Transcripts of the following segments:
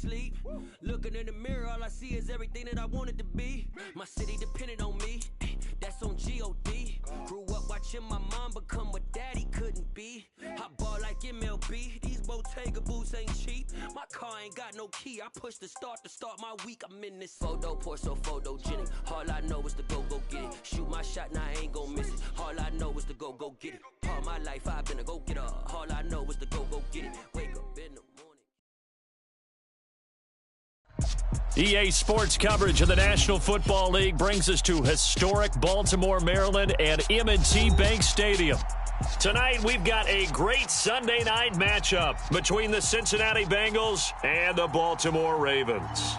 sleep. Looking in the mirror, all I see is everything that I wanted to be. My city depended on me, that's on G-O-D. Grew up watching my mom become what daddy couldn't be. I ball like MLB, these Bottega boots ain't cheap. My car ain't got no key, I push the start to start my week. I'm in this photo, pour so photogenic. All I know is to go get it. Shoot my shot, now I ain't gon' miss it. All I know is to go get it. All my life I've been a go-getter. All I know is to go get it. Wake up in the morning. EA Sports coverage of the National Football League brings us to historic Baltimore, Maryland and M&T Bank Stadium. Tonight, we've got a great Sunday night matchup between the Cincinnati Bengals and the Baltimore Ravens.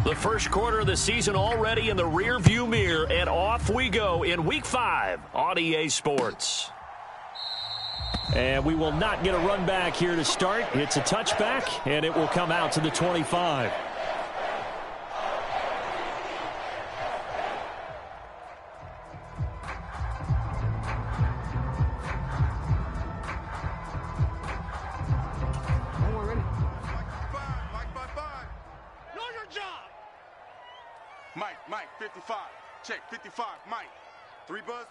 The first quarter of the season already in the rearview mirror, and off we go in Week 5 on EA Sports. And we will not get a run back here to start. It's a touchback, and it will come out to the 25. Mike, 55. Check, 55, Mike. 3 buzz.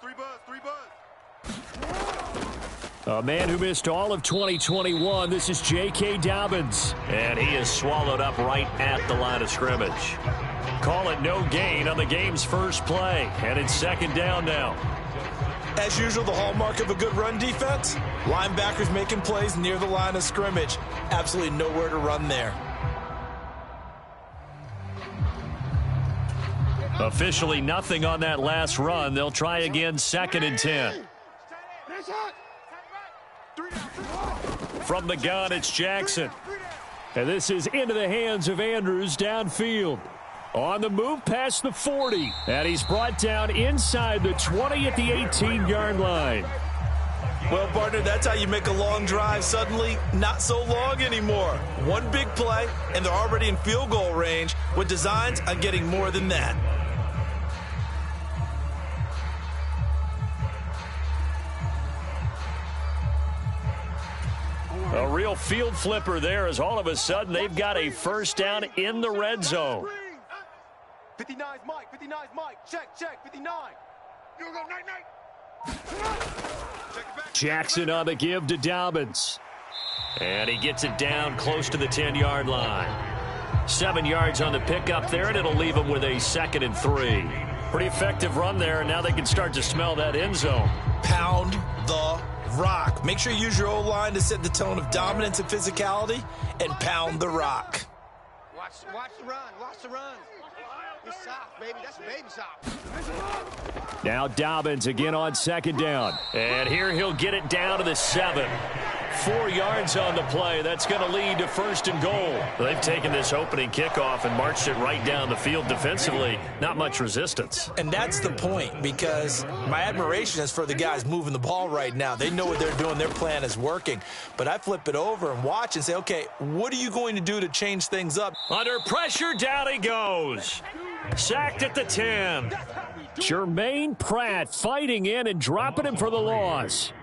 A man who missed all of 2021, this is J.K. Dobbins. And he is swallowed up right at the line of scrimmage. Call it no gain on the game's first play. And it's second down now. As usual, the hallmark of a good run defense, linebackers making plays near the line of scrimmage. Absolutely nowhere to run there. Officially nothing on that last run. They'll try again, 2nd and 10. From the gun, it's Jackson. And this is into the hands of Andrews downfield. On the move past the 40. And he's brought down inside the 20 at the 18-yard line. Well, partner, that's how you make a long drive suddenly not so long anymore. One big play, and they're already in field goal range with designs on getting more than that. A real field flipper there as all of a sudden they've got a first down in the red zone. 59's Mike. Check, 59. You go, night. Jackson on the give to Dobbins. And he gets it down close to the 10-yard line. 7 yards on the pickup there, and it'll leave him with a 2nd and 3. Pretty effective run there, and now they can start to smell that end zone. Pound the rock. Make sure you use your O-line to set the tone of dominance and physicality, and pound the rock. Watch the run. Watch the run. It's soft, baby. That's baby soft. Now Dobbins again on 2nd down. And here he'll get it down to the 7. 4 yards on the play. That's going to lead to 1st and goal. They've taken this opening kickoff and marched it right down the field defensively. Not much resistance. And that's the point, because my admiration is for the guys moving the ball right now. They know what they're doing. Their plan is working. But I flip it over and watch and say, okay, what are you going to do to change things up? Under pressure, down he goes. Sacked at the 10. Jermaine Pratt fighting in and dropping him for the loss.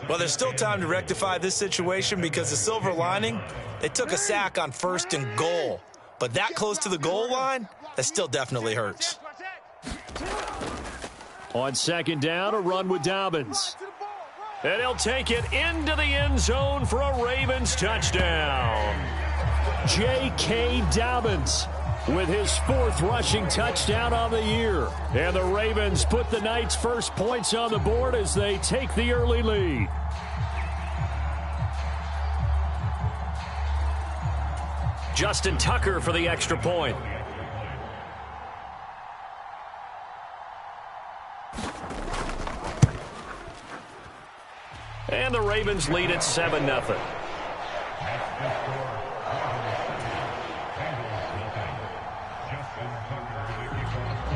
Well, there's still time to rectify this situation, because the silver lining, they took a sack on 1st and goal. But that close to the goal line, that still definitely hurts. On 2nd down, a run with Dobbins. And he'll take it into the end zone for a Ravens touchdown. J.K. Dobbins with his 4th rushing touchdown on the year. And the Ravens put the Knights' first points on the board as they take the early lead. Justin Tucker for the extra point. And the Ravens lead at 7-0.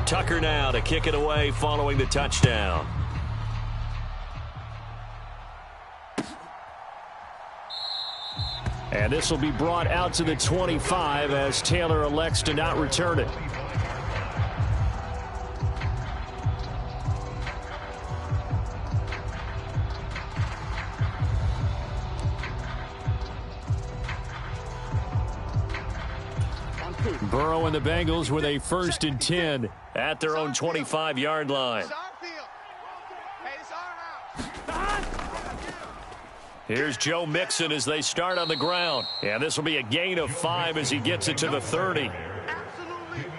Tucker now to kick it away following the touchdown. And this will be brought out to the 25 as Taylor elects to not return it. Burrow and the Bengals with a 1st and 10 at their own 25-yard line. Here's Joe Mixon as they start on the ground. And this will be a gain of 5 as he gets it to the 30.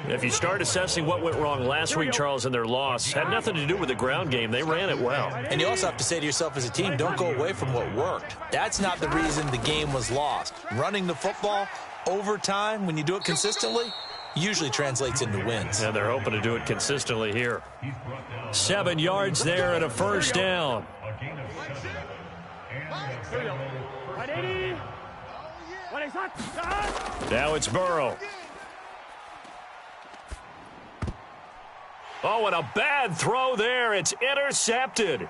If you start assessing what went wrong last week, Charles, in their loss, had nothing to do with the ground game. They ran it well. And you also have to say to yourself as a team, don't go away from what worked. That's not the reason the game was lost. Running the football over time, when you do it consistently, usually translates into wins. And they're hoping to do it consistently here. 7 yards there and a 1st down. Now it's Burrow. Oh, and a bad throw there. It's intercepted.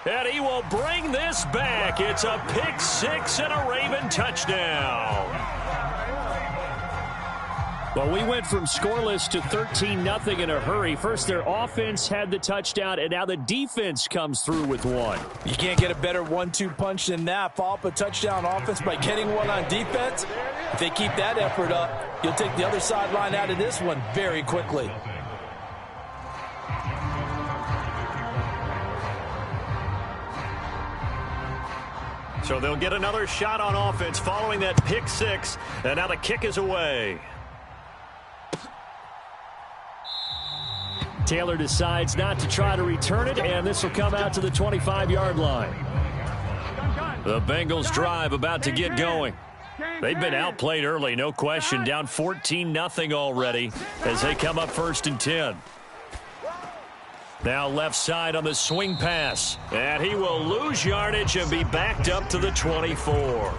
And he will bring this back. It's a pick 6 and a Raven touchdown. Well, we went from scoreless to 13-0 in a hurry. First, their offense had the touchdown, and now the defense comes through with one. You can't get a better 1-2 punch than that. Follow up a touchdown offense by getting one on defense. If they keep that effort up, you'll take the other sideline out of this one very quickly. So they'll get another shot on offense following that pick 6, and now the kick is away. Taylor decides not to try to return it, and this will come out to the 25-yard line. The Bengals drive about to get going. They've been outplayed early, no question, down 14-0 already as they come up 1st and 10. Now left side on the swing pass, and he will lose yardage and be backed up to the 24.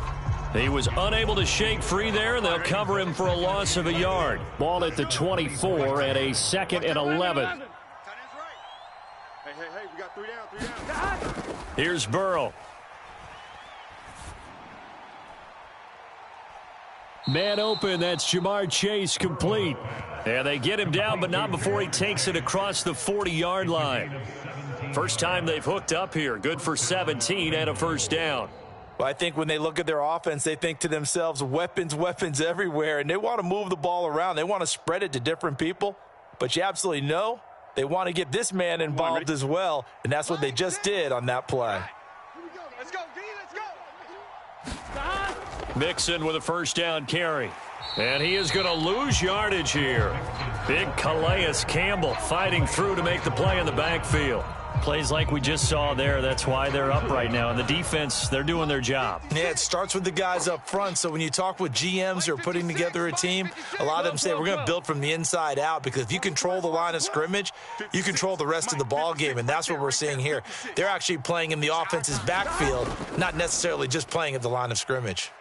He was unable to shake free there, and they'll cover him for a loss of a yard. Ball at the 24 and a 2nd and 11. Hey, we got 3 down. Here's Burrow. Man open, that's Jamar Chase complete. And they get him down, but not before he takes it across the 40-yard line. First time they've hooked up here. Good for 17 and a 1st down. Well, I think when they look at their offense, they think to themselves, weapons everywhere, and they want to move the ball around. They want to spread it to different people, but you absolutely know they want to get this man involved as well, and that's what they just did on that play. Let's go, D, let's go. Mixon with a 1st down carry. And he is going to lose yardage here. Big Calais Campbell fighting through to make the play in the backfield. Plays like we just saw there. That's why they're up right now. And the defense, they're doing their job. Yeah, it starts with the guys up front. So when you talk with GMs who are putting together a team, a lot of them say we're going to build from the inside out, because if you control the line of scrimmage, you control the rest of the ball game. And that's what we're seeing here. They're actually playing in the offense's backfield, not necessarily just playing at the line of scrimmage.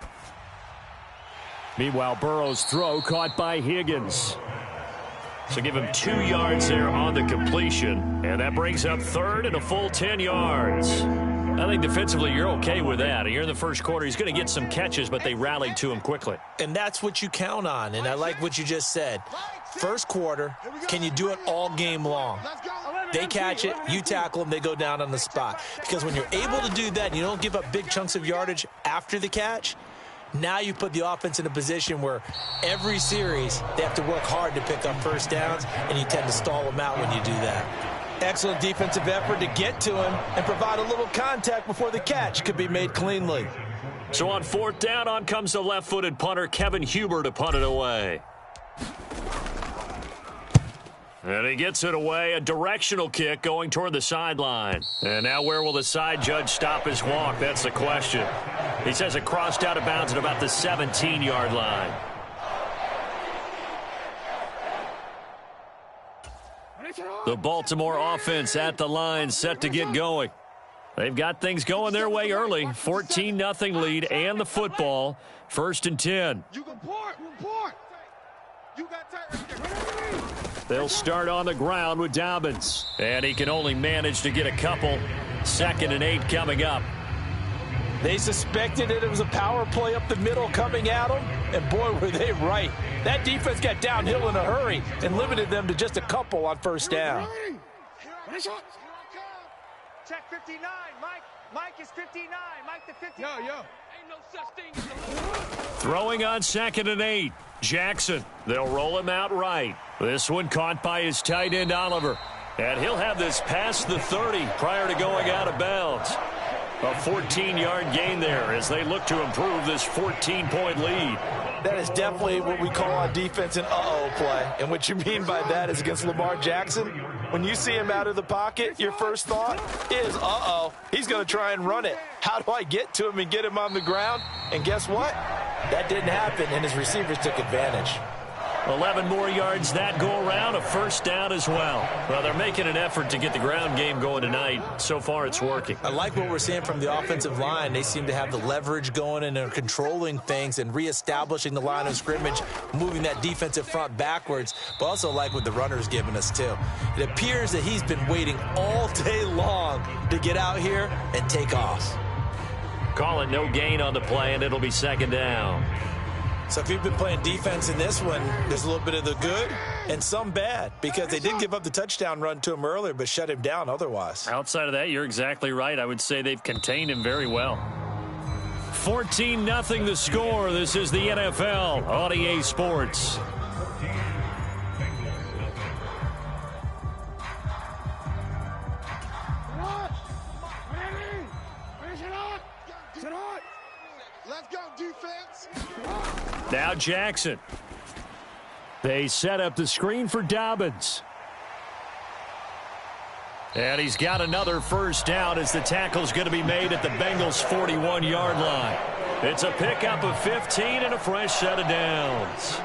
Meanwhile, Burrow's throw caught by Higgins. So give him 2 yards there on the completion. And that brings up 3rd and a full 10 yards. I think defensively you're okay with that. Here in the first quarter, he's going to get some catches, but they rallied to him quickly. And that's what you count on. And I like what you just said. First quarter, can you do it all game long? They catch it, you tackle them, they go down on the spot. Because when you're able to do that and you don't give up big chunks of yardage after the catch, now you put the offense in a position where every series they have to work hard to pick up 1st downs, and you tend to stall them out when you do that. Excellent defensive effort to get to him and provide a little contact before the catch could be made cleanly. So on 4th down, on comes the left-footed punter, Kevin Huber, to punt it away. And he gets it away, a directional kick going toward the sideline. And now where will the side judge stop his walk? That's the question. He says it crossed out of bounds at about the 17-yard line. The Baltimore offense at the line, set to get going. They've got things going their way early. 14-0 lead and the football. 1st and 10. You can report. You got tight. They'll start on the ground with Dobbins. And he can only manage to get a couple. 2nd and 8 coming up. They suspected it was a power play up the middle coming at them, and boy, were they right. That defense got downhill in a hurry and limited them to just a couple on first down. Check 59. Mike is 59. Mike the 59. Yo. Ain't no such thing as a... Throwing on 2nd and 8. Jackson. They'll roll him out right. This one caught by his tight end, Oliver. And he'll have this past the 30 prior to going out of bounds. A 14-yard gain there as they look to improve this 14-point lead. That is definitely what we call on defense an uh-oh play. And what you mean by that is against Lamar Jackson, when you see him out of the pocket, your first thought is, uh-oh, he's going to try and run it. How do I get to him and get him on the ground? And guess what? That didn't happen, and his receivers took advantage. 11 more yards that go around, a first down as well. Well, they're making an effort to get the ground game going tonight. So far, it's working. I like what we're seeing from the offensive line. They seem to have the leverage going and they're controlling things and reestablishing the line of scrimmage, moving that defensive front backwards, but also like what the runner's giving us, too. It appears that he's been waiting all day long to get out here and take off. Call it no gain on the play, and it'll be 2nd down. So if you've been playing defense in this one, there's a little bit of the good and some bad because they did give up the touchdown run to him earlier but shut him down otherwise. Outside of that, you're exactly right. I would say they've contained him very well. 14-0 the score. This is the NFL on EA Sports. Let's go, defense. Now Jackson. They set up the screen for Dobbins. And he's got another first down as the tackle's going to be made at the Bengals' 41-yard line. It's a pickup of 15 and a fresh set of downs.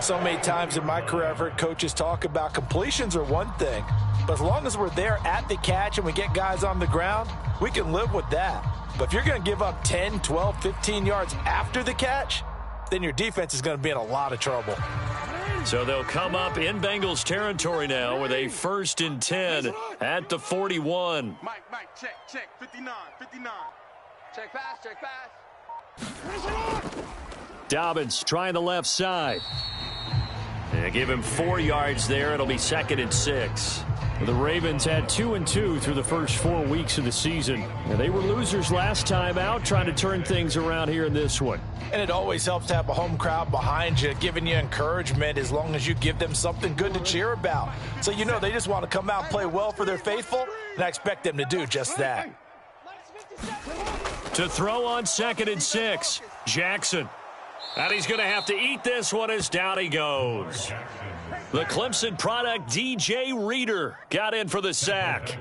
So many times in my career I've heard coaches talk about completions are one thing, but as long as we're there at the catch and we get guys on the ground, we can live with that. But if you're going to give up 10, 12, 15 yards after the catch, then your defense is going to be in a lot of trouble. So they'll come up in Bengals territory now with a 1st and 10 at the 41. Mike, check, 59. Check pass. Dobbins trying the left side. They give him 4 yards there. It'll be 2nd and 6. The Ravens had 2-2 through the first 4 weeks of the season. And they were losers last time out, trying to turn things around here in this one. And it always helps to have a home crowd behind you, giving you encouragement as long as you give them something good to cheer about. So you know they just want to come out and play well for their faithful, and I expect them to do just that. To throw on 2nd and 6, Jackson. And he's going to have to eat this one as down he goes. The Clemson product, DJ Reader, got in for the sack.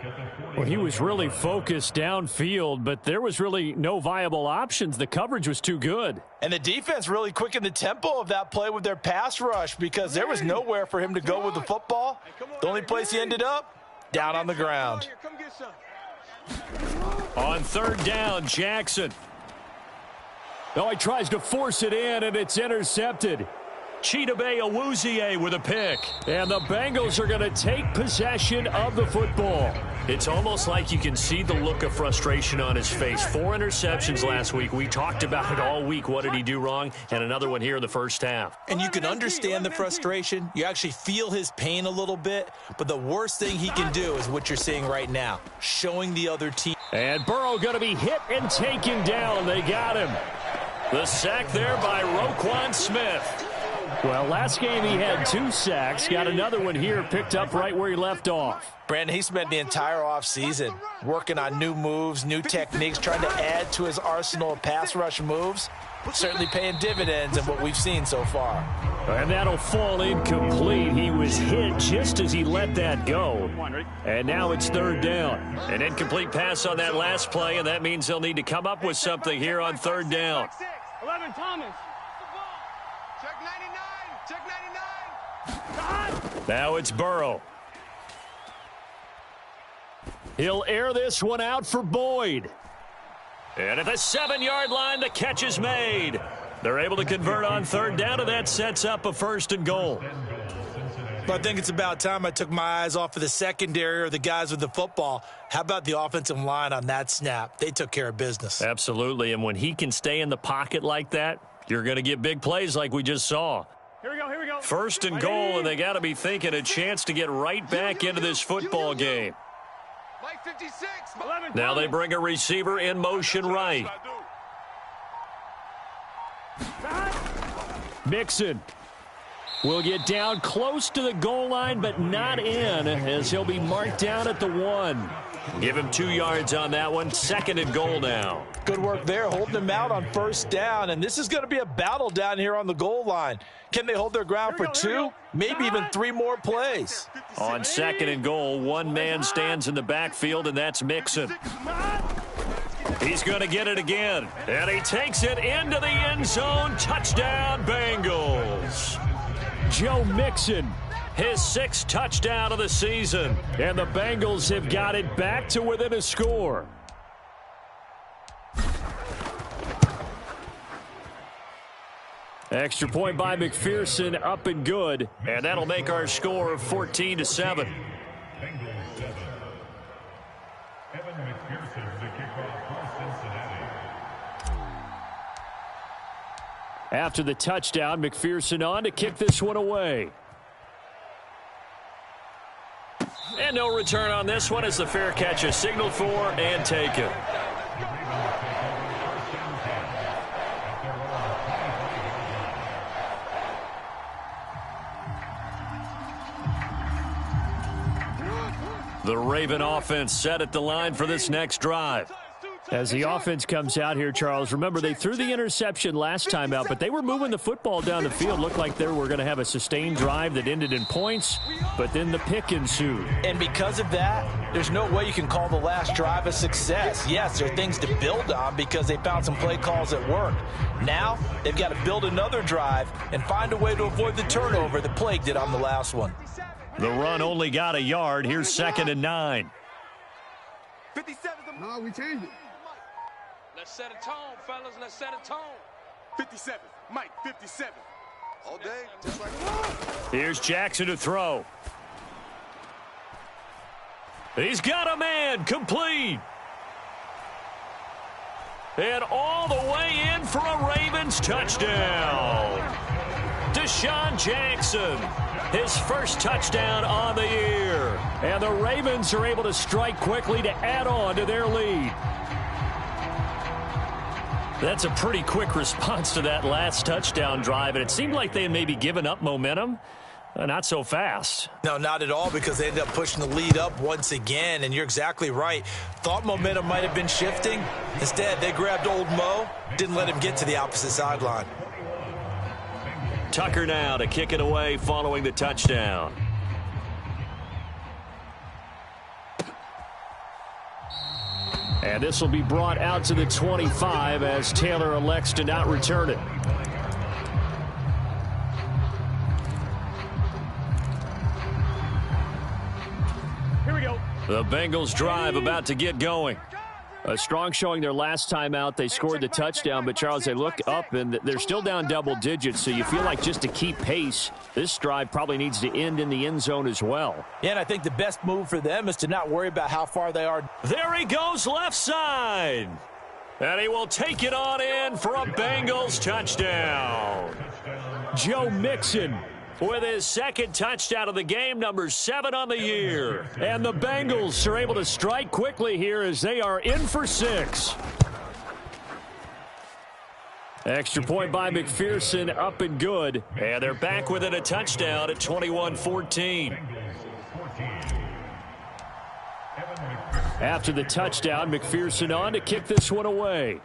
Well, he was really focused downfield, but there was really no viable options. The coverage was too good. And the defense really quickened the tempo of that play with their pass rush because there was nowhere for him to go with the football. The only place he ended up, down on the ground. On 3rd down, Jackson. Oh, he tries to force it in, and it's intercepted. Chidobe Awuzie with a pick. And the Bengals are going to take possession of the football. It's almost like you can see the look of frustration on his face. 4 interceptions last week. We talked about it all week. What did he do wrong? And another one here in the first half. And you can understand the frustration. You actually feel his pain a little bit. But the worst thing he can do is what you're seeing right now, showing the other team. And Burrow going to be hit and taken down. They got him. The sack there by Roquan Smith. Well, last game he had 2 sacks. Got another one here, picked up right where he left off. Brandon, he spent the entire offseason working on new moves, new techniques, trying to add to his arsenal of pass rush moves. Certainly paying dividends in what we've seen so far. And that'll fall incomplete. He was hit just as he let that go. And now it's 3rd down. An incomplete pass on that last play, and that means they'll need to come up with something here on 3rd down. 11 Thomas. Check 99. Check 99. Now it's Burrow. He'll air this one out for Boyd. And at the 7-yard line, the catch is made. They're able to convert on 3rd down, and that sets up a 1st and goal. Well, I think it's about time I took my eyes off of the secondary or the guys with the football. How about the offensive line on that snap? They took care of business. Absolutely, and when he can stay in the pocket like that, you're going to get big plays like we just saw. Here we go. First and goal, and they got to be thinking a chance to get right back into this football game. Mike 56. Now they bring a receiver in motion right. Mixon will get down close to the goal line, but not in, as he'll be marked down at the 1. Give him 2 yards on that one. Second and goal now. Good work there, holding them out on first down, and this is going to be a battle down here on the goal line. Can they hold their ground for 2, maybe even 3 more plays? On second and goal, one man stands in the backfield, and that's Mixon. He's going to get it again, and he takes it into the end zone. Touchdown, Bengals. Joe Mixon, his 6th touchdown of the season, and the Bengals have got it back to within a score. Extra point by McPherson, up and good, and that'll make our score 14-7. After the touchdown, McPherson on to kick this one away. And no return on this one as the fair catch is signaled for and taken. The Raven offense set at the line for this next drive. As the offense comes out here, Charles, remember they threw the interception last time out, but they were moving the football down the field. Looked like they were going to have a sustained drive that ended in points, but then the pick ensued. And because of that, there's no way you can call the last drive a success. Yes, there are things to build on because they found some play calls that work. Now, they've got to build another drive and find a way to avoid the turnover that plagued it on the last one. The run only got a yard. Here's 2nd and 9. 57. No, we changed it. Let's set a tone, fellas. Let's set a tone. 57. Mike, 57. All day, just like Here's Jackson to throw. He's got a man, complete. And all the way in for a Ravens touchdown. Deshaun Jackson, his 1st touchdown on the year. And the Ravens are able to strike quickly to add on to their lead. That's a pretty quick response to that last touchdown drive, and it seemed like they had maybe given up momentum. Not so fast. No, not at all, because they ended up pushing the lead up once again, and you're exactly right. Thought momentum might have been shifting. Instead, they grabbed old Mo, didn't let him get to the opposite sideline. Tucker now to kick it away following the touchdown. And this will be brought out to the 25 as Taylor elects to not return it. Here we go. The Bengals drive about to get going. A strong showing their last time out. They scored the touchdown, but, Charles, they look up, and they're still down double digits, so you feel like just to keep pace, this drive probably needs to end in the end zone as well. Yeah, and I think the best move for them is to not worry about how far they are. There he goes, left side. And he will take it on in for a Bengals touchdown. Joe Mixon with his 2nd touchdown of the game, number 7 on the year. And the Bengals are able to strike quickly here as they are in for 6. Extra point by McPherson, up and good. And they're back within a touchdown at 21-14. After the touchdown, McPherson on to kick this one away.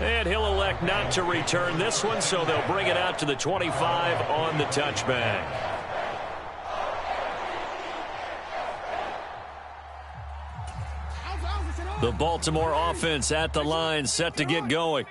And he'll elect not to return this one, so they'll bring it out to the 25 on the touchback. The Baltimore offense at the line, set to get going.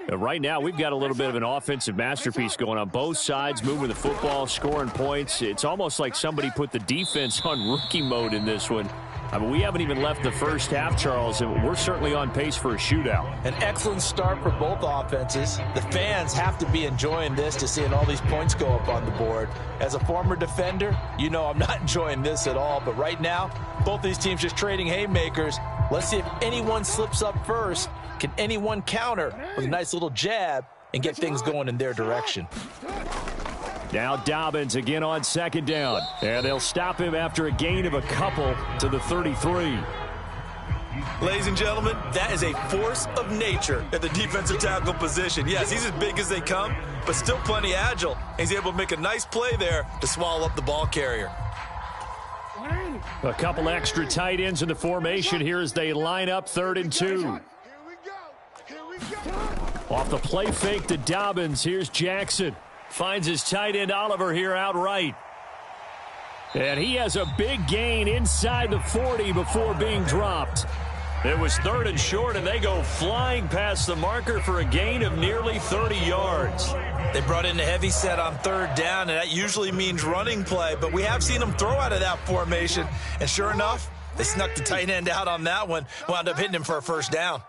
Right now, we've got a little bit of an offensive masterpiece going on. Both sides moving the football, scoring points. It's almost like somebody put the defense on rookie mode in this one. I mean, we haven't even left the first half, Charles, and we're certainly on pace for a shootout. An excellent start for both offenses. The fans have to be enjoying this to seeing all these points go up on the board. As a former defender, you know I'm not enjoying this at all. But right now, both these teams just trading haymakers. Let's see if anyone slips up first. Can anyone counter with a nice little jab and get things going in their direction? Now Dobbins again on second down. And they'll stop him after a gain of a couple to the 33. Ladies and gentlemen, that is a force of nature at the defensive tackle position. Yes, he's as big as they come, but still plenty agile. He's able to make a nice play there to swallow up the ball carrier. A couple extra tight ends in the formation here as they line up 3rd and 2. Off the play fake to Dobbins, here's Jackson. Finds his tight end Oliver here outright. And he has a big gain inside the 40 before being dropped. It was 3rd and short, and they go flying past the marker for a gain of nearly 30 yards. They brought in a heavy set on 3rd down, and that usually means running play, but we have seen them throw out of that formation. And sure enough, they snuck the tight end out on that one, wound up hitting him for a first down.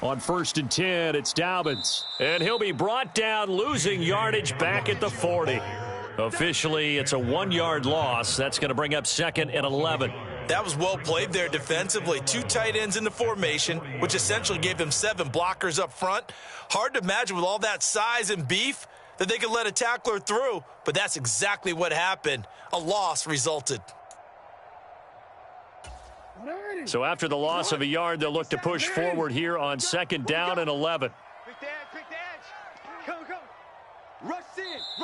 On 1st and 10, it's Dobbins. And he'll be brought down, losing yardage back at the 40. Officially, it's a 1-yard loss. That's going to bring up 2nd and 11. That was well played there defensively. 2 tight ends in the formation, which essentially gave them 7 blockers up front. Hard to imagine with all that size and beef that they could let a tackler through, but that's exactly what happened. A loss resulted. So after the loss of a yard, they'll look to push forward here on 2nd down and 11.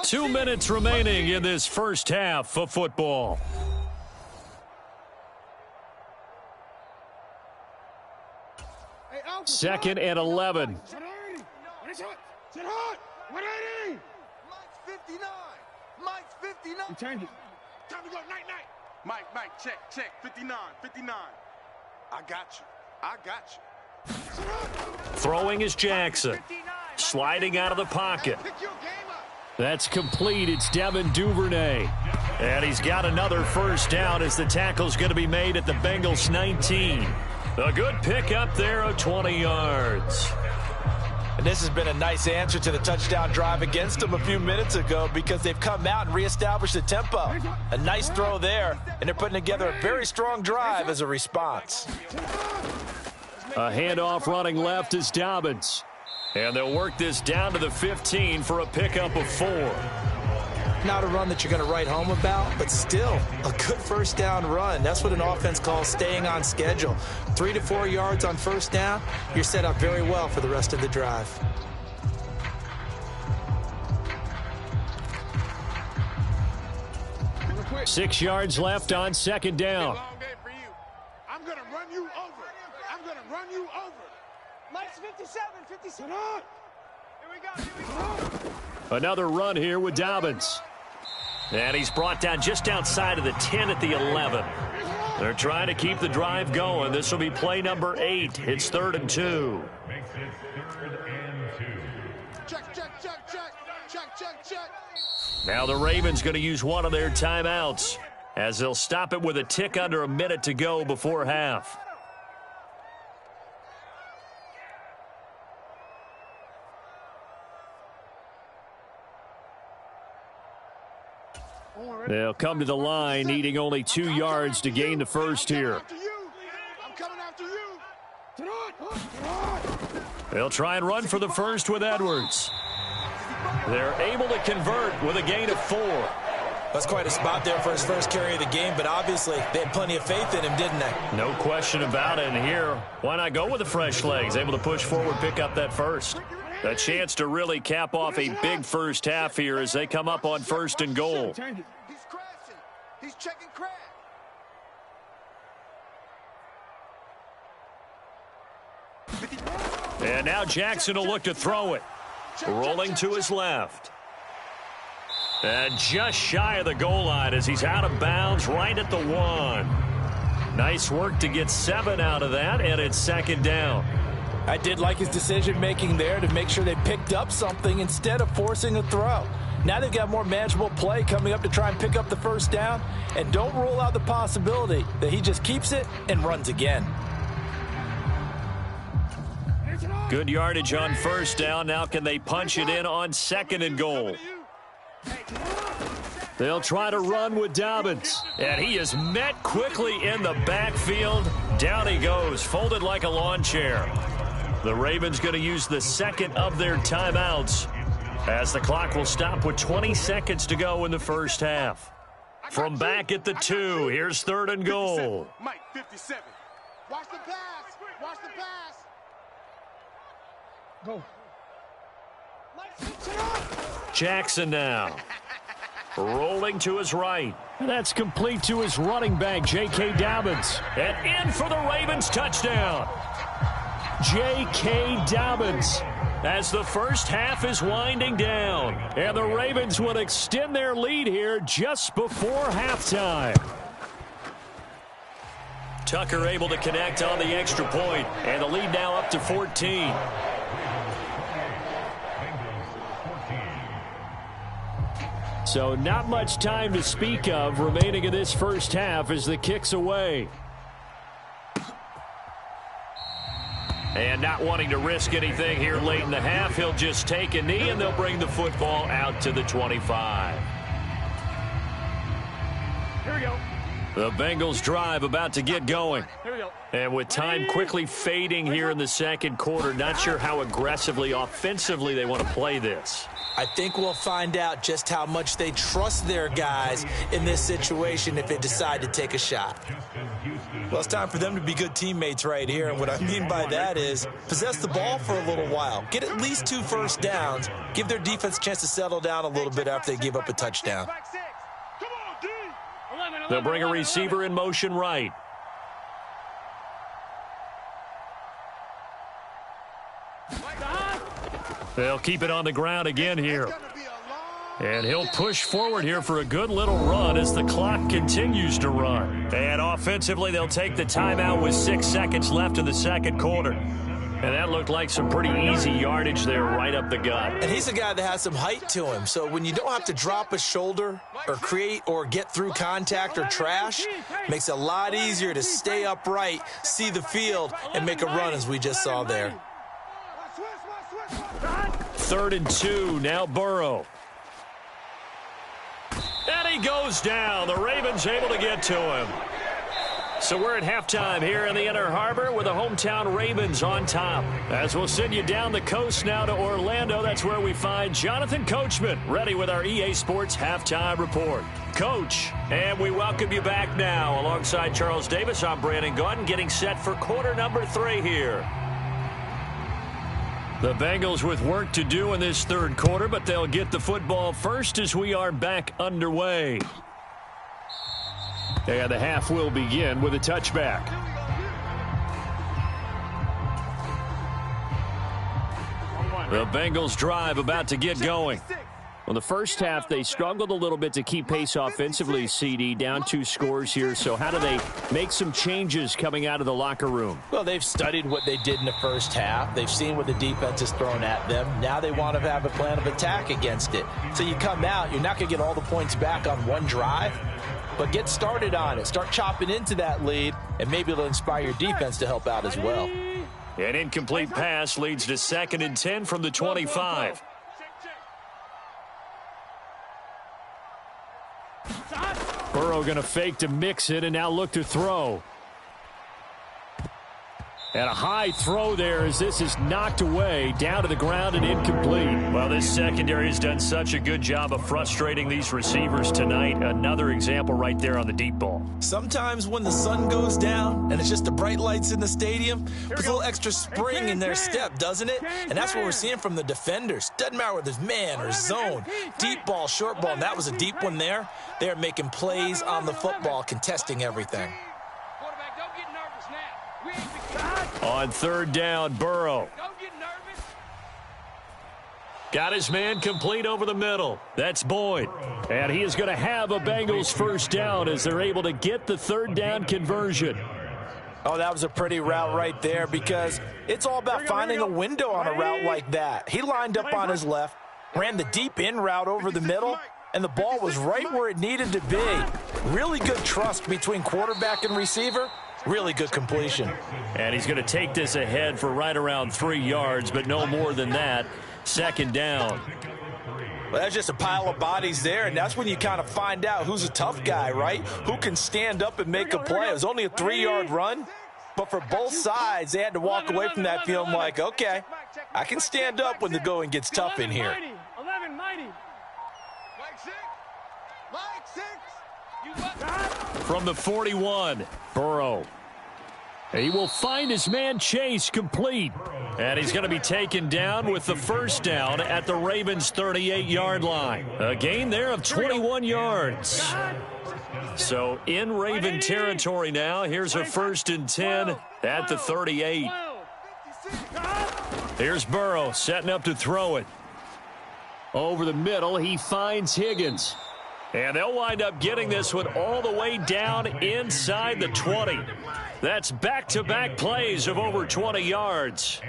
2 minutes remaining in this first half of football. Second and 11. Mike's 59. Mike's 59. Change it. Time to go night-night. Mike, check. 59. I got you. Throwing is Jackson. Sliding out of the pocket. That's complete. It's Devin Duvernay. And he's got another first down as the tackle's going to be made at the Bengals 19. A good pickup there of 20 yards. And this has been a nice answer to the touchdown drive against them a few minutes ago because they've come out and reestablished the tempo. A nice throw there, and they're putting together a very strong drive as a response. A handoff running left is Dobbins. And they'll work this down to the 15 for a pickup of 4. Not a run that you're going to write home about, but still a good first down run. That's what an offense calls staying on schedule. 3 to 4 yards on first down, you're set up very well for the rest of the drive. Quick. 6 yards left on 2nd down. Long day for you. I'm going to run you over. Mike's 57. Here we go. Another run here with Dobbins. And he's brought down just outside of the 10 at the 11. They're trying to keep the drive going. This will be play number 8. It's 3rd and 2. Check. Now the Ravens going to use one of their timeouts as they'll stop it with a tick under a minute to go before half. They'll come to the line, needing only 2 yards to gain the first here. I'm coming after you. They'll try and run for the first with Edwards. They're able to convert with a gain of 4. That's quite a spot there for his first carry of the game, but obviously they had plenty of faith in him, didn't they? No question about it. And here, why not go with the fresh legs? Able to push forward, pick up that first. A chance to really cap off a big first half here as they come up on 1st and goal. He's crashing. He's checking crash. And now Jackson will look to throw it. Rolling to his left. And just shy of the goal line as he's out of bounds right at the 1. Nice work to get 7 out of that, and it's 2nd down. I did like his decision-making there to make sure they picked up something instead of forcing a throw. Now they've got more manageable play coming up to try and pick up the first down. And don't rule out the possibility that he just keeps it and runs again. Good yardage on first down. Now can they punch it in on 2nd and goal? They'll try to run with Dobbins. And he is met quickly in the backfield. Down he goes, folded like a lawn chair. The Ravens going to use the 2nd of their timeouts as the clock will stop with 20 seconds to go in the first half. From back at the 2, here's 3rd and goal. Mike, 57. Watch the pass. Watch the pass. Go. Jackson now. Rolling to his right. And that's complete to his running back, J.K. Dobbins. And in for the Ravens touchdown. J.K. Dobbins as the first half is winding down. And the Ravens will extend their lead here just before halftime. Tucker able to connect on the extra point, and the lead now up to 14. So not much time to speak of remaining in this first half as the kick's away. And not wanting to risk anything here late in the half, he'll just take a knee and they'll bring the football out to the 25. Here we go. The Bengals drive about to get going. Here we go. And with time quickly fading here in the second quarter, not sure how aggressively, offensively they want to play this. I think we'll find out just how much they trust their guys in this situation if they decide to take a shot. Well, it's time for them to be good teammates right here. And what I mean by that is possess the ball for a little while. Get at least 2 first downs. Give their defense a chance to settle down a little bit after they give up a touchdown. They'll bring a receiver in motion right. They'll keep it on the ground again here. And he'll push forward here for a good little run as the clock continues to run. And offensively, they'll take the timeout with 6 seconds left in the second quarter. And that looked like some pretty easy yardage there right up the gut. And he's a guy that has some height to him. So when you don't have to drop a shoulder or create or get through contact or trash, makes it a lot easier to stay upright, see the field, and make a run as we just saw there. 3rd and 2, now Burrow. And he goes down. The Ravens able to get to him. So we're at halftime here in the Inner Harbor with the hometown Ravens on top. As we'll send you down the coast now to Orlando, that's where we find Jonathan Coachman ready with our EA Sports Halftime Report. Coach, and we welcome you back now. Alongside Charles Davis, I'm Brandon Gaudin, getting set for quarter number 3 here. The Bengals with work to do in this third quarter, but they'll get the football first as we are back underway. And the half will begin with a touchback. The Bengals drive about to get going. Well, the first half, they struggled a little bit to keep pace offensively, CD, down 2 scores here. So how do they make some changes coming out of the locker room? Well, they've studied what they did in the first half. They've seen what the defense has thrown at them. Now they want to have a plan of attack against it. So you come out, you're not going to get all the points back on one drive, but get started on it. Start chopping into that lead, and maybe it'll inspire your defense to help out as well. An incomplete pass leads to 2nd and 10 from the 25. Burrow going to fake to mix it and now look to throw. And a high throw there as this is knocked away, down to the ground and incomplete. Well, this secondary has done such a good job of frustrating these receivers tonight. Another example right there on the deep ball. Sometimes when the sun goes down and it's just the bright lights in the stadium, puts a little extra spring in their step, doesn't it? And that's what we're seeing from the defenders. Doesn't matter whether it's man or zone, deep ball, short ball, and that was a deep one there. They're making plays on the football, contesting everything. On 3rd down, Burrow. Got his man complete over the middle. That's Boyd. And he is going to have a Bengals first down as they're able to get the 3rd down conversion. Oh, that was a pretty route right there because it's all about finding a window on a route like that. He lined up on his left, ran the deep in route over the middle, and the ball was right where it needed to be. Really good trust between quarterback and receiver. Really good completion. And he's going to take this ahead for right around 3 yards, but no more than that. Second down. Well, that's just a pile of bodies there, and that's when you kind of find out who's a tough guy, right? Who can stand up and make a play. It was only a 3-yard run, but for both sides, they had to walk away from that feeling like, okay, I can stand up when the going gets tough in here. 11, mighty. From the 41, Burrow. He will find his man Chase complete. And he's going to be taken down with the first down at the Ravens' 38-yard line. A gain there of 21 yards. So in Raven territory now. Here's a 1st and 10 at the 38. Here's Burrow setting up to throw it. Over the middle, he finds Higgins. And they'll wind up getting this one all the way down inside the 20. That's back-to-back plays of over 20 yards.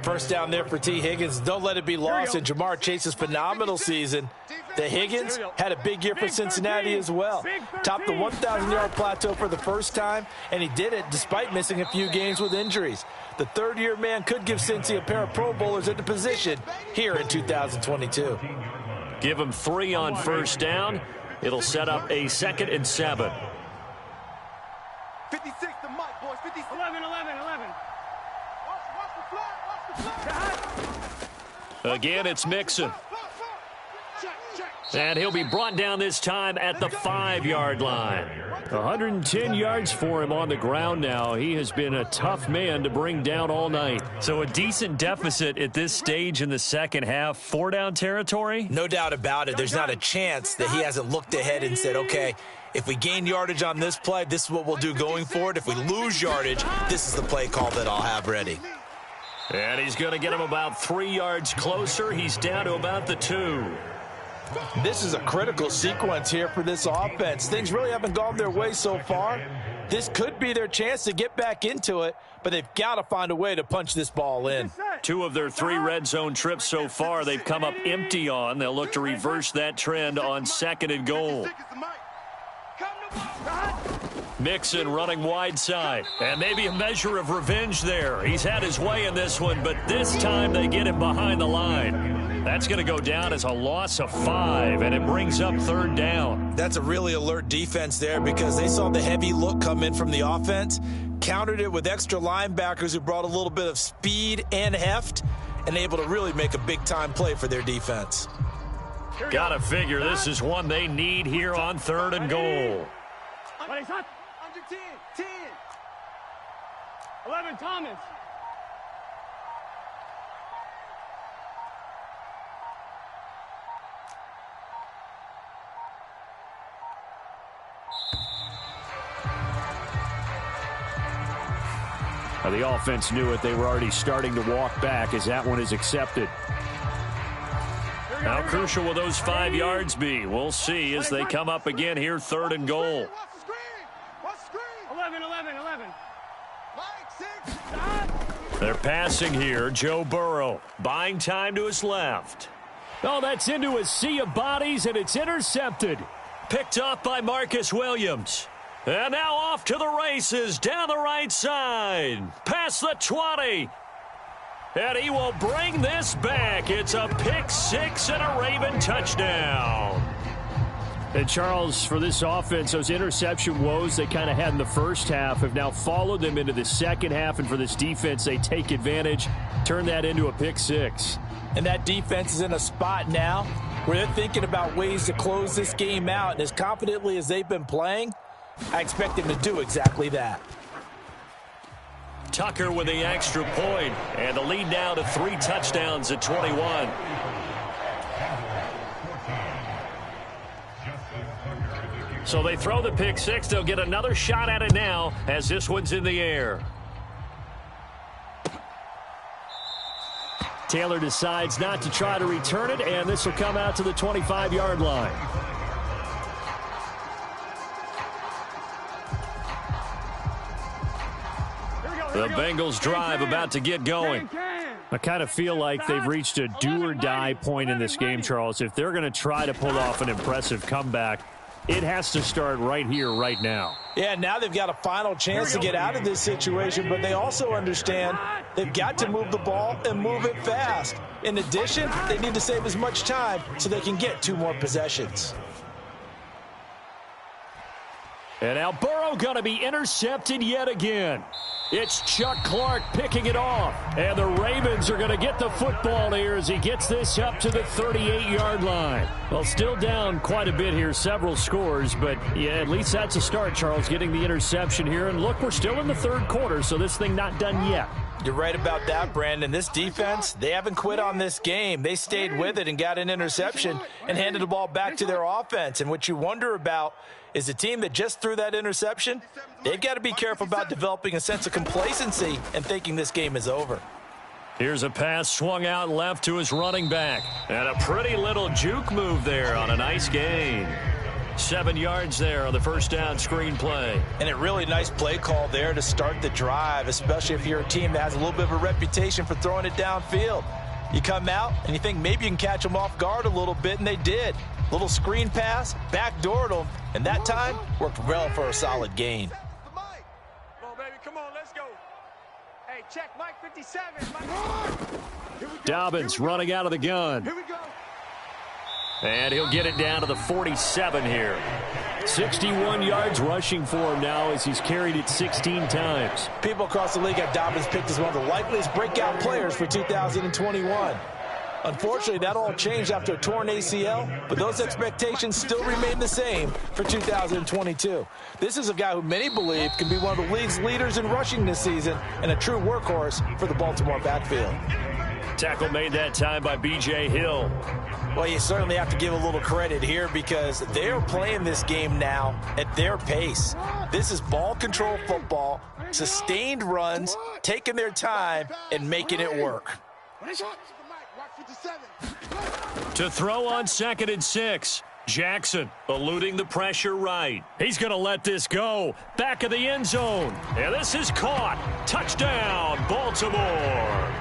First down there for T. Higgins. Don't let it be lost in Jamar Chase's phenomenal season. The Higgins had a big year for Cincinnati as well. Topped the 1,000-yard plateau for the first time, and he did it despite missing a few games with injuries. The third-year man could give Cincy a pair of Pro Bowlers at the position here in 2022. Give him 3 on first down. It'll set up a 2nd and 7. 56 to Mike, boys. 56. 11. Watch the flag. Again, it's Mixon. And he'll be brought down this time at the 5-yard line. 110 yards for him on the ground now. He has been a tough man to bring down all night. So a decent deficit at this stage in the second half. 4-down territory? No doubt about it. There's not a chance that he hasn't looked ahead and said, okay, if we gain yardage on this play, this is what we'll do going forward. If we lose yardage, this is the play call that I'll have ready. And he's going to get him about 3 yards closer. He's down to about the 2. This is a critical sequence here for this offense. Things really haven't gone their way so far. This could be their chance to get back into it, but they've got to find a way to punch this ball in. 2 of their 3 red zone trips so far they've come up empty on. They'll look to reverse that trend on 2nd and goal. Mixon running wide side. And maybe a measure of revenge there. He's had his way in this one, but this time they get him behind the line. That's going to go down as a loss of 5, and it brings up 3rd down. That's a really alert defense there because they saw the heavy look come in from the offense, countered it with extra linebackers who brought a little bit of speed and heft, and able to really make a big-time play for their defense. Gotta figure this is one they need here on 3rd and goal. Under 10. 11, Thomas. Now the offense knew it. They were already starting to walk back as that one is accepted. How crucial will those 5 yards be? We'll see as they come up again here, 3rd and goal. 11. They're passing here. Joe Burrow buying time to his left. Oh, that's into a sea of bodies, and it's intercepted. Picked off by Marcus Williams. And now off to the races down the right side. Past the 20. And he will bring this back. It's a pick 6 and a Raven touchdown. And Charles, for this offense, those interception woes they kind of had in the first half have now followed them into the second half. And for this defense, they take advantage, turn that into a pick 6. And that defense is in a spot now where they're thinking about ways to close this game out. And as confidently as they've been playing, I expect them to do exactly that. Tucker with the extra point, and the lead now to 3 touchdowns at 21. So they throw the pick 6. They'll get another shot at it now as this one's in the air. Taylor decides not to try to return it, and this will come out to the 25-yard line. The Bengals drive about to get going. I kind of feel like they've reached a do-or-die point in this game, Charles. If they're going to try to pull off an impressive comeback, it has to start right here, right now. Yeah, now they've got a final chance to get out of this situation, but they also understand they've got to move the ball and move it fast. In addition, they need to save as much time so they can get 2 more possessions. And now Burrow going to be intercepted yet again. It's Chuck Clark picking it off. And the Ravens are going to get the football here as he gets this up to the 38-yard line. Well, still down quite a bit here, several scores. But, yeah, at least that's a start, Charles, getting the interception here. And, look, we're still in the third quarter, so this thing not done yet. You're right about that, Brandon. This defense, they haven't quit on this game. They stayed with it and got an interception and handed the ball back to their offense. And what you wonder about is the team that just threw that interception, they've got to be careful about developing a sense of complacency and thinking this game is over. Here's a pass swung out left to his running back. And a pretty little juke move there on a nice gain. 7 yards there on the first down screen play. And a really nice play call there to start the drive, especially if you're a team that has a little bit of a reputation for throwing it downfield. You come out and you think maybe you can catch them off guard a little bit, and they did. Little screen pass, backdoored them, and that time worked well for a solid gain. Come on, baby, come on, let's go. Hey, check Mike 57. Mike. Dobbins running out of the gun. Here we go. And he'll get it down to the 47 here. 61 yards rushing for him now as he's carried it 16 times. People across the league have Dobbins picked as one of the likeliest breakout players for 2021. Unfortunately, that all changed after a torn ACL, but those expectations still remain the same for 2022. This is a guy who many believe can be one of the league's leaders in rushing this season and a true workhorse for the Baltimore backfield. Tackle made that time by B.J. Hill. Well, you certainly have to give a little credit here because they are playing this game now at their pace. This is ball control football, sustained runs, taking their time, and making it work. To throw on 2nd and 6. Jackson eluding the pressure right. He's going to let this go. Back of the end zone. And this is caught. Touchdown, Baltimore.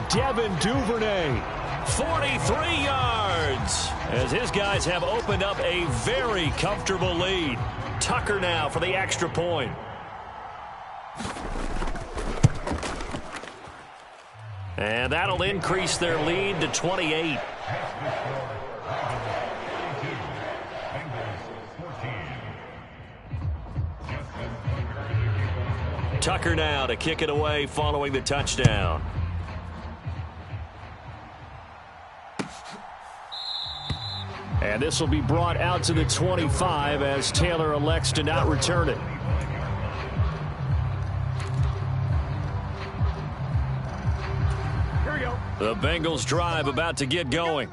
Devin Duvernay, 43 yards. As his guys have opened up a very comfortable lead. Tucker now for the extra point. And that'll increase their lead to 28. Tucker now to kick it away following the touchdown. And this will be brought out to the 25 as Taylor elects to not return it. The Bengals drive about to get going.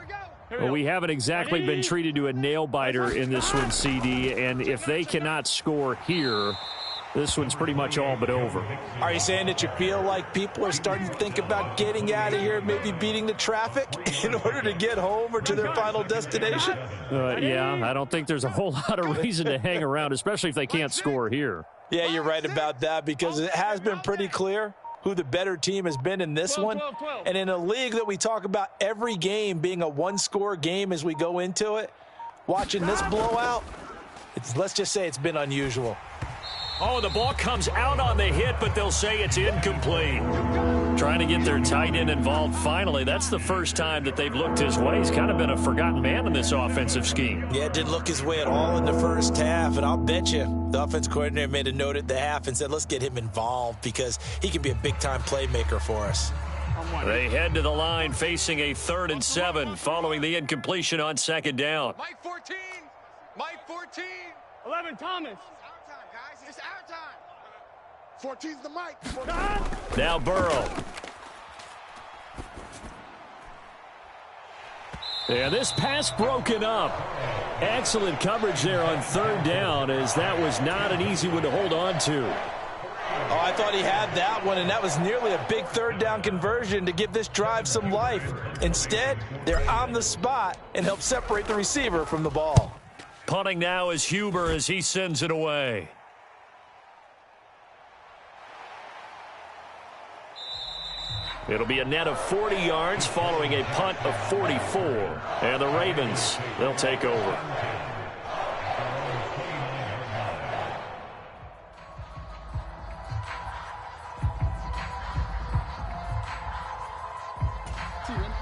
Well, we haven't exactly been treated to a nail-biter in this one, CD, and if they cannot score here, this one's pretty much all but over. Are you saying that you feel like people are starting to think about getting out of here, maybe beating the traffic in order to get home or to their final destination? Yeah, I don't think there's a whole lot of reason to hang around, especially if they can't score here. Yeah, you're right about that because it has been pretty clear who the better team has been in this one. And in a league that we talk about every game being a one-score game as we go into it, watching this blowout, let's just say it's been unusual. Oh, the ball comes out on the hit, but they'll say it's incomplete. Trying to get their tight end involved finally. That's the first time that they've looked his way. He's kind of been a forgotten man in this offensive scheme. Yeah, it didn't look his way at all in the first half, and I'll bet you the offense coordinator made a note at the half and said, let's get him involved because he can be a big-time playmaker for us. They head to the line facing a 3rd and 7 following the incompletion on 2nd down. Mike 14. Mike 14. 11 Thomas. It's our time. 14's the mic. Now Burrow. And this pass broken up. Excellent coverage there on 3rd down as that was not an easy one to hold on to. Oh, I thought he had that one, and that was nearly a big 3rd down conversion to give this drive some life. Instead, they're on the spot and help separate the receiver from the ball. Punting now is Huber as he sends it away. It'll be a net of 40 yards following a punt of 44. And the Ravens, they'll take over.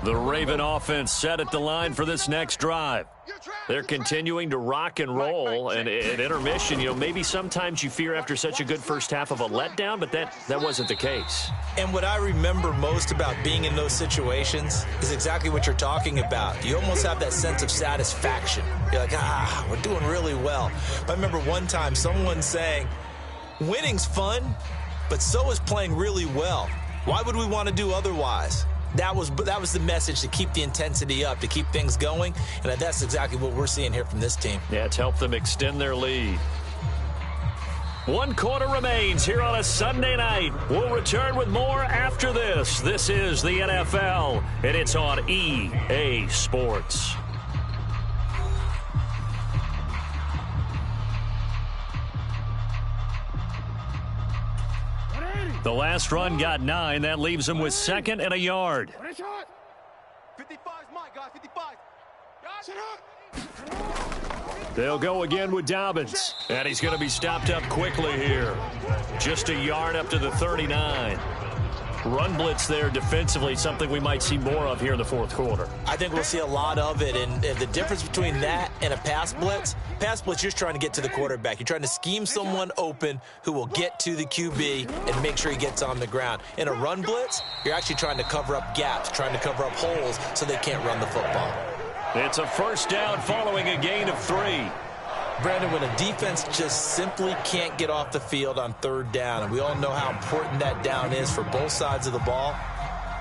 The Raven offense set at the line for this next drive. They're continuing to rock and roll, and at intermission, maybe sometimes you fear after such a good first half of a letdown, but that wasn't the case. And what I remember most about being in those situations is exactly what you're talking about. You almost have that sense of satisfaction. You're like, we're doing really well. I remember one time someone saying, winning's fun, but so is playing really well. Why would we want to do otherwise? That was the message, to keep the intensity up, to keep things going, and that's exactly what we're seeing here from this team. Yeah, it's helped them extend their lead. 1 quarter remains here on a Sunday night. We'll return with more after this. This is the NFL, and it's on EA Sports. The last run got 9. That leaves him with 2nd and a yard. 55 is mine, guys. 55. They'll go again with Dobbins. And he's going to be stopped up quickly here. Just a yard up to the 39. Run blitz there defensively, something we might see more of here in the fourth quarter. I think we'll see a lot of it, and the difference between that and a pass blitz, you're just trying to get to the quarterback. You're trying to scheme someone open who will get to the QB and make sure he gets on the ground. In a run blitz, you're actually trying to cover up gaps, trying to cover up holes so they can't run the football. It's a first down following a gain of 3. Brandon, when a defense just simply can't get off the field on 3rd down, and we all know how important that down is for both sides of the ball,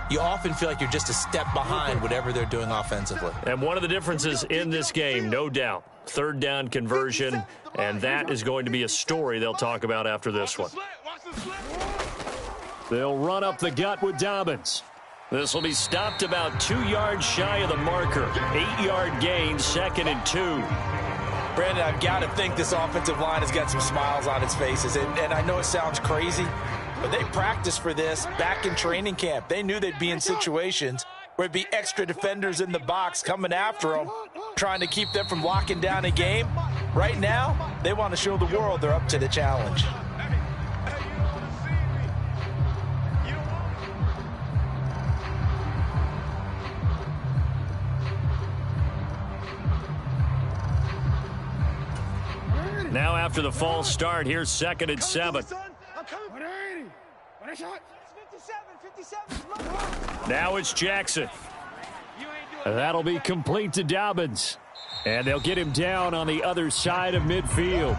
you often feel like you're just a step behind whatever they're doing offensively. And one of the differences in this game, no doubt, 3rd down conversion, and that is going to be a story they'll talk about after this one. They'll run up the gut with Dobbins. This will be stopped about 2 yards shy of the marker. 8-yard gain, 2nd and 2. Brandon, I've got to think this offensive line has got some smiles on its faces. And I know it sounds crazy, but they practiced for this back in training camp. They knew they'd be in situations where there'd be extra defenders in the box coming after them, trying to keep them from locking down a game. Right now, they want to show the world they're up to the challenge. Now after the false start, here's 2nd and 7. Now it's Jackson. That'll be complete to Dobbins. And they'll get him down on the other side of midfield.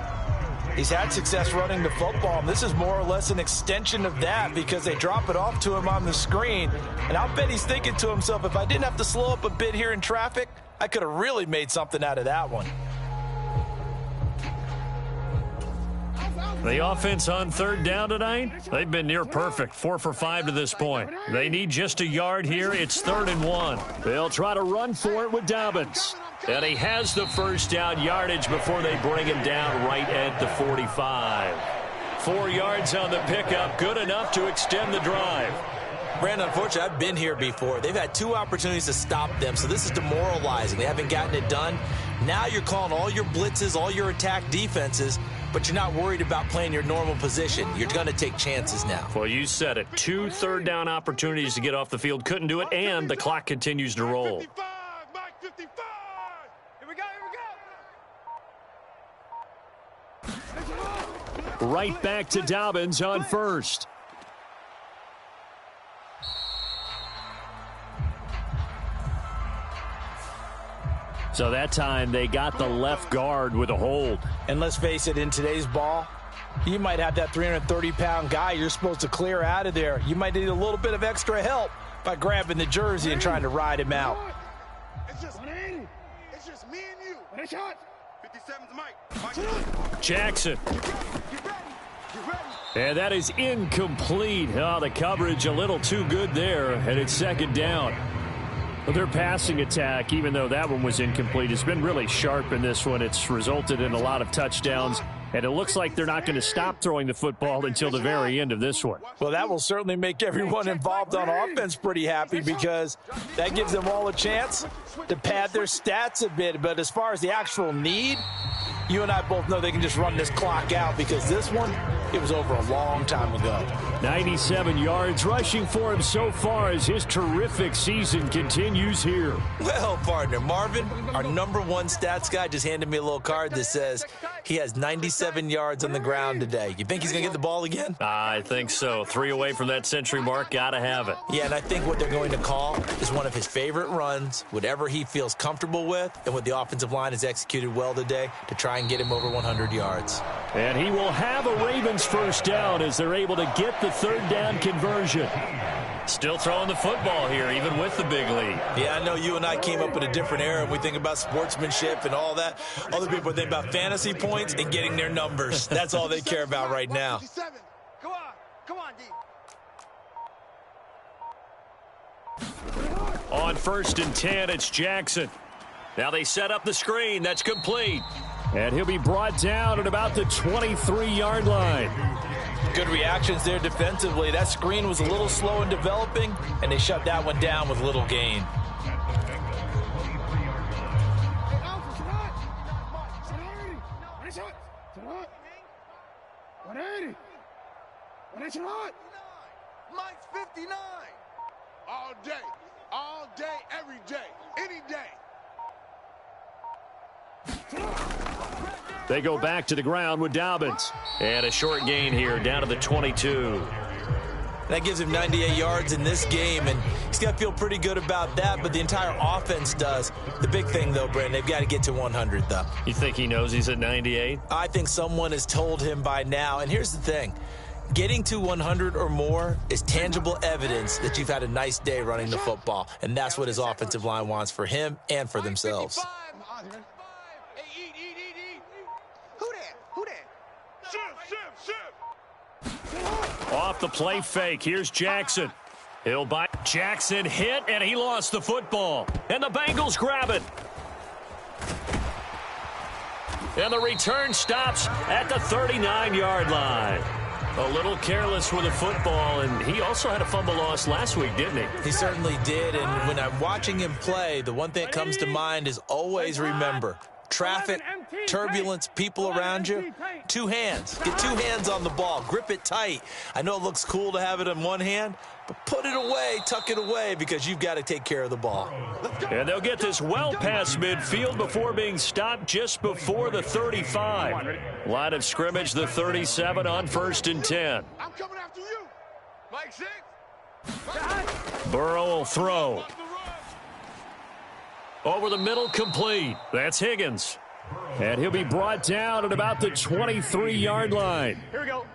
He's had success running the football, and this is more or less an extension of that because they drop it off to him on the screen. And I'll bet he's thinking to himself, if I didn't have to slow up a bit here in traffic, I could have really made something out of that one. The offense on 3rd down tonight, they've been near perfect, 4 for 5 to this point. They need just a yard here. It's 3rd and 1. They'll try to run for it with Dobbins. And he has the first down yardage before they bring him down right at the 45. 4 yards on the pickup, good enough to extend the drive. Brandon, unfortunately, I've been here before. They've had 2 opportunities to stop them, so this is demoralizing. They haven't gotten it done. Now you're calling all your blitzes, all your attack defenses, but you're not worried about playing your normal position. You're going to take chances now. Well, you said it. 2 3rd down opportunities to get off the field. Couldn't do it, and the clock continues to roll. 55, Mike 55. Here we go. Right back to Dobbins on 1st. So that time they got the left guard with a hold. And let's face it, in today's ball, you might have that 330-pound guy you're supposed to clear out of there. You might need a little bit of extra help by grabbing the jersey and trying to ride him out. It's just me and you. 57's Mike. Jackson. And that is incomplete. Oh, the coverage a little too good there, and it's 2nd down. Well, their passing attack, even though that one was incomplete, has been really sharp in this one. It's resulted in a lot of touchdowns. And it looks like they're not going to stop throwing the football until the very end of this one. Well, that will certainly make everyone involved on offense pretty happy because that gives them all a chance to pad their stats a bit. But as far as the actual need, you and I both know they can just run this clock out because this one, it was over a long time ago. 97 yards rushing for him so far as his terrific season continues here. Well, partner, Marvin, our #1 stats guy, just handed me a little card that says he has 97 yards on the ground today. You think he's going to get the ball again? I think so. 3 away from that century mark. Got to have it. Yeah, and I think what they're going to call is one of his favorite runs, whatever he feels comfortable with, and what the offensive line has executed well today to try and get him over 100 yards. And he will have a Ravens first down as they're able to get the third down conversion. Still throwing the football here, even with the big lead. Yeah, I know you and I came up in a different era, and we think about sportsmanship and all that. Other people think about fantasy points and getting their numbers. That's all they care about right now. Come on, D. On 1st and 10, it's Jackson. Now they set up the screen. That's complete. And he'll be brought down at about the 23-yard line. Good reactions there defensively. That screen was a little slow in developing, and they shut that one down with little gain. Mike's 59. All day, every day, any day. They go back to the ground with Dobbins. And a short gain here down to the 22. That gives him 98 yards in this game, and he's got to feel pretty good about that, but the entire offense does. The big thing, though, Brandon, they've got to get to 100, though. You think he knows he's at 98? I think someone has told him by now, and here's the thing. Getting to 100 or more is tangible evidence that you've had a nice day running the football, and that's what his offensive line wants for him and for themselves. Off the play fake, here's Jackson. He'll bite. Jackson hit, and he lost the football. And the Bengals grab it. And the return stops at the 39-yard line. A little careless with the football, and he also had a fumble loss last week, didn't he? He certainly did, and when I'm watching him play, the one thing that comes to mind is always remember, traffic, turbulence, people around you, 2 hands. Get 2 hands on the ball. Grip it tight. I know it looks cool to have it in one hand, but put it away, tuck it away, because you've got to take care of the ball. And they'll get this well past midfield before being stopped just before the 35. Line of scrimmage, the 37 on 1st and 10. I'm coming after you. Mike 6. Burrow will throw. Over the middle, complete. That's Higgins. And he'll be brought down at about the 23-yard line. Here we go.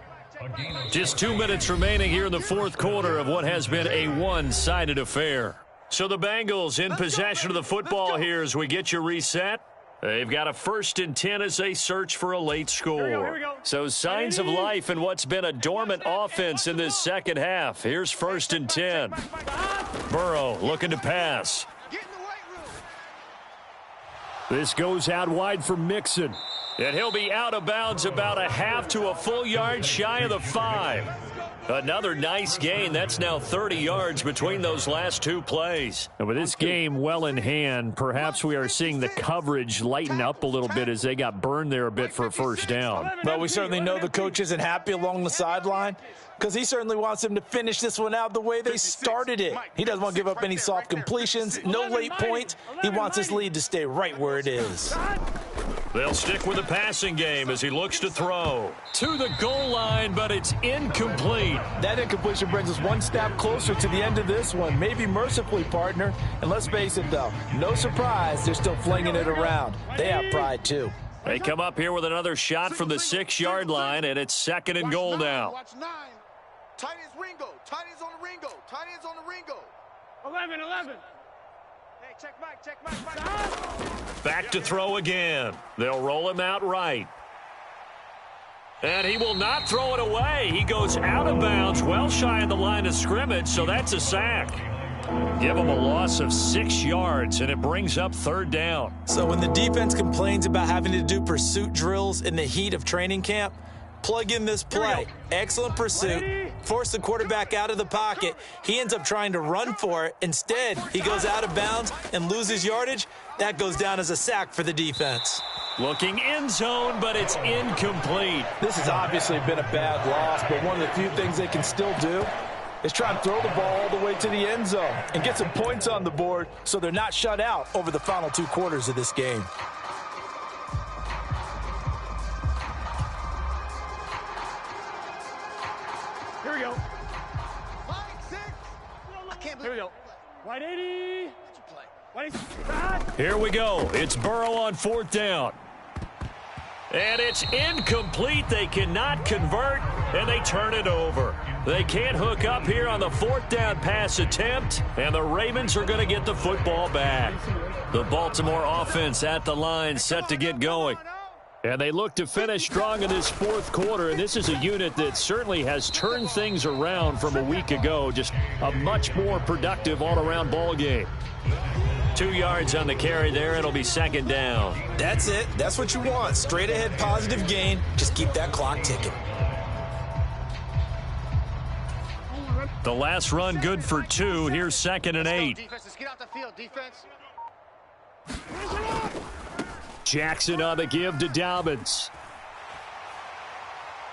Just 2 minutes remaining here in the fourth quarter of what has been a one-sided affair. So the Bengals in possession of the football here as we get you reset. They've got a 1st and 10 as they search for a late score. Here we go. So signs of life in what's been a dormant offense in this second half. Here's 1st and 10. Burrow looking to pass. This goes out wide for Mixon. And he'll be out of bounds about a half to a full yard shy of the 5. Another nice gain. That's now 30 yards between those last 2 plays. And with this game well in hand, perhaps we are seeing the coverage lighten up a little bit as they got burned there a bit for a first down. Well, we certainly know the coach isn't happy along the sideline because he certainly wants them to finish this one out the way they started it. He doesn't want to give up any soft completions, no late points. He wants his lead to stay right where it is. They'll stick with the passing game as he looks to throw. To the goal line, but it's incomplete. That incompletion brings us one step closer to the end of this one. Maybe mercifully, partner. And let's face it, though, no surprise, they're still flinging it around. They have pride, too. They come up here with another shot from the 6-yard line, and it's 2nd and goal now. Watch 9. Tight ends Ringo. Tight ends on the Ringo. Tight ends on the Ringo. 11. Hey, check Mike. Back to throw again. They'll roll him out right. And he will not throw it away. He goes out of bounds, well shy of the line of scrimmage, so that's a sack. Give them a loss of 6 yards, and it brings up 3rd down. So when the defense complains about having to do pursuit drills in the heat of training camp, plug in this play. Excellent pursuit. Force the quarterback out of the pocket. He ends up trying to run for it. Instead, he goes out of bounds and loses yardage. That goes down as a sack for the defense. Looking end zone, but it's incomplete. This has obviously been a bad loss, but one of the few things they can still do is try and throw the ball all the way to the end zone and get some points on the board so they're not shut out over the final 2 quarters of this game. Here we go. Here we go. White 80. White 80. Here we go. It's Burrow on 4th down. And it's incomplete. They cannot convert, and they turn it over. They can't hook up here on the 4th down pass attempt, and the Ravens are going to get the football back. The Baltimore offense at the line, set to get going. And they look to finish strong in this 4th quarter, and this is a unit that certainly has turned things around from a week ago. Just a much more productive all-around ball game. 2 yards on the carry there. It'll be 2nd down. That's it. That's what you want. Straight ahead positive gain. Just keep that clock ticking. The last run good for 2. Here's 2nd and 8. Defense, get out the field. Defense. Jackson on the give to Dobbins.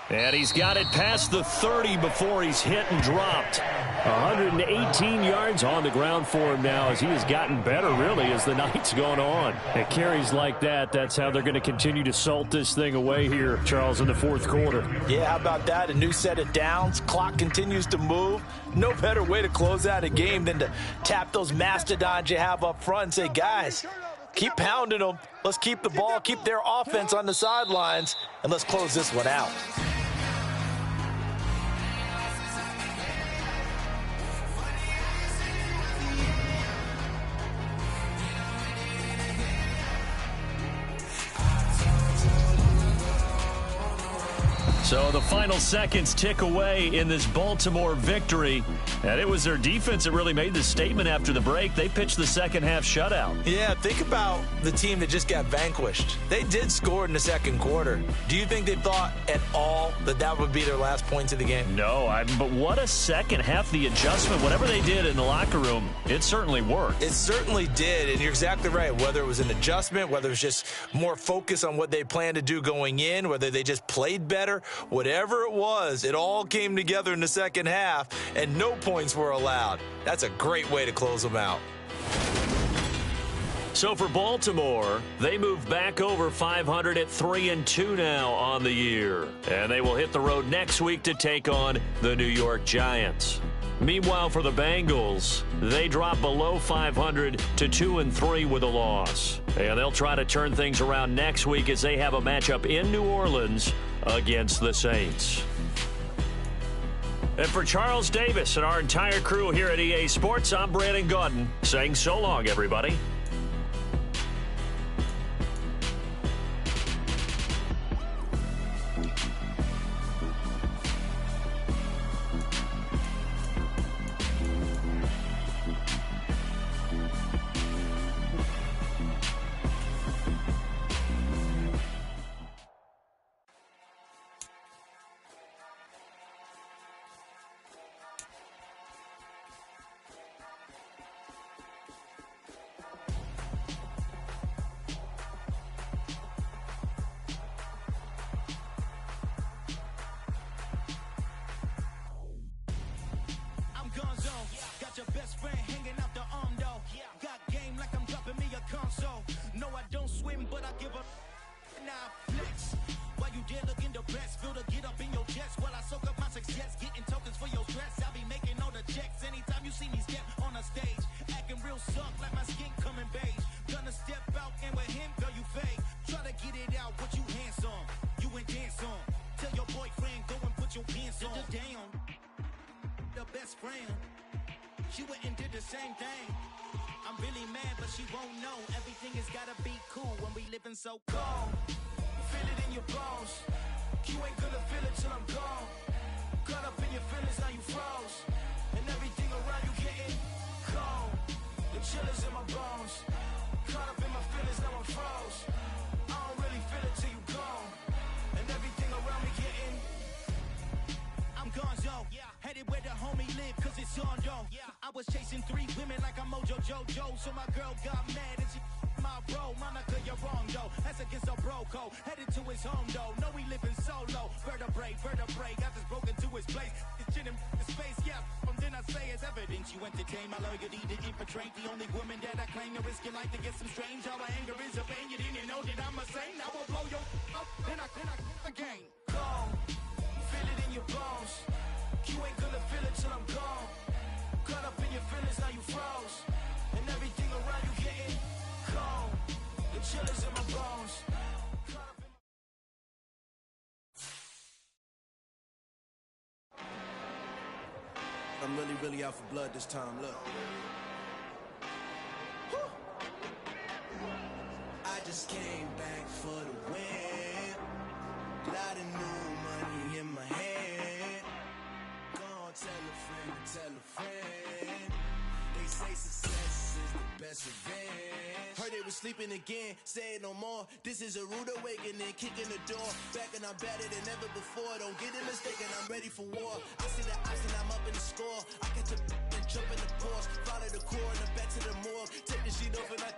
And he's got it past the 30 before he's hit and dropped. 118 yards on the ground for him now as he has gotten better, really, as the night's gone on. At carries like that, that's how they're going to continue to salt this thing away here, Charles, in the 4th quarter. Yeah, how about that? A new set of downs. Clock continues to move. No better way to close out a game than to tap those mastodons you have up front and say, guys, keep pounding them. Let's keep the ball, keep their offense on the sidelines, and let's close this one out. So the final seconds tick away in this Baltimore victory. And it was their defense that really made the statement after the break. They pitched the second half shutout. Yeah, think about the team that just got vanquished. They did score in the 2nd quarter. Do you think they thought at all that that would be their last points of the game? No, but what a second half. The adjustment, whatever they did in the locker room, it certainly worked. It certainly did, and you're exactly right. Whether it was an adjustment, whether it was just more focus on what they planned to do going in, whether they just played better, whatever it was, it all came together in the second half, and no points were allowed. That's a great way to close them out. So for Baltimore, they move back over 500 at 3-2 now on the year. And they will hit the road next week to take on the New York Giants. Meanwhile, for the Bengals, they drop below 500 to 2-3 with a loss. And they'll try to turn things around next week as they have a matchup in New Orleans against the Saints. And for Charles Davis and our entire crew here at EA Sports, I'm Brandon Gaudin saying so long, everybody. She went and did the same thing. I'm really mad, but she won't know. Everything has gotta be cool when we living so cold. Feel it in your bones. You ain't gonna feel it till I'm gone. Caught up in your feelings, now you froze. And everything around you getting cold. Headed where the homie live, cause it's on, yo. I was chasing 3 women like I'm Mojo Jojo. So my girl got mad and she my bro. Monica, you're wrong, though. That's against our bro code. Headed to his home, though. No, we living solo. Vertebrae. Got this broken to his place. It's chin in his face, yeah. From then I say it's evidence. You entertain my loyalty to infiltrate. The only woman that I claim to risk your life to get some strange. All my anger is a pain. You didn't know that I'm a saint. I will blow your up. Then I again. Gone. Feel it in your bones. You ain't gonna feel it till I'm gone. Caught up in your feelings, now you froze. And everything around you getting cold. The chillers in my bones. I'm really out for blood this time, look. Woo. I just came back for the win. Lot of new money in my hand. Go on, tell a friend. They say success is the best revenge. Heard they was sleeping again, say it no more. This is a rude awakening, kicking the door. Back and I'm better than ever before. Don't get it mistaken, I'm ready for war. I see the ops and I'm up in the score. I catch a and jump in the course. Follow the core and the back to the morgue. Take the sheet off and I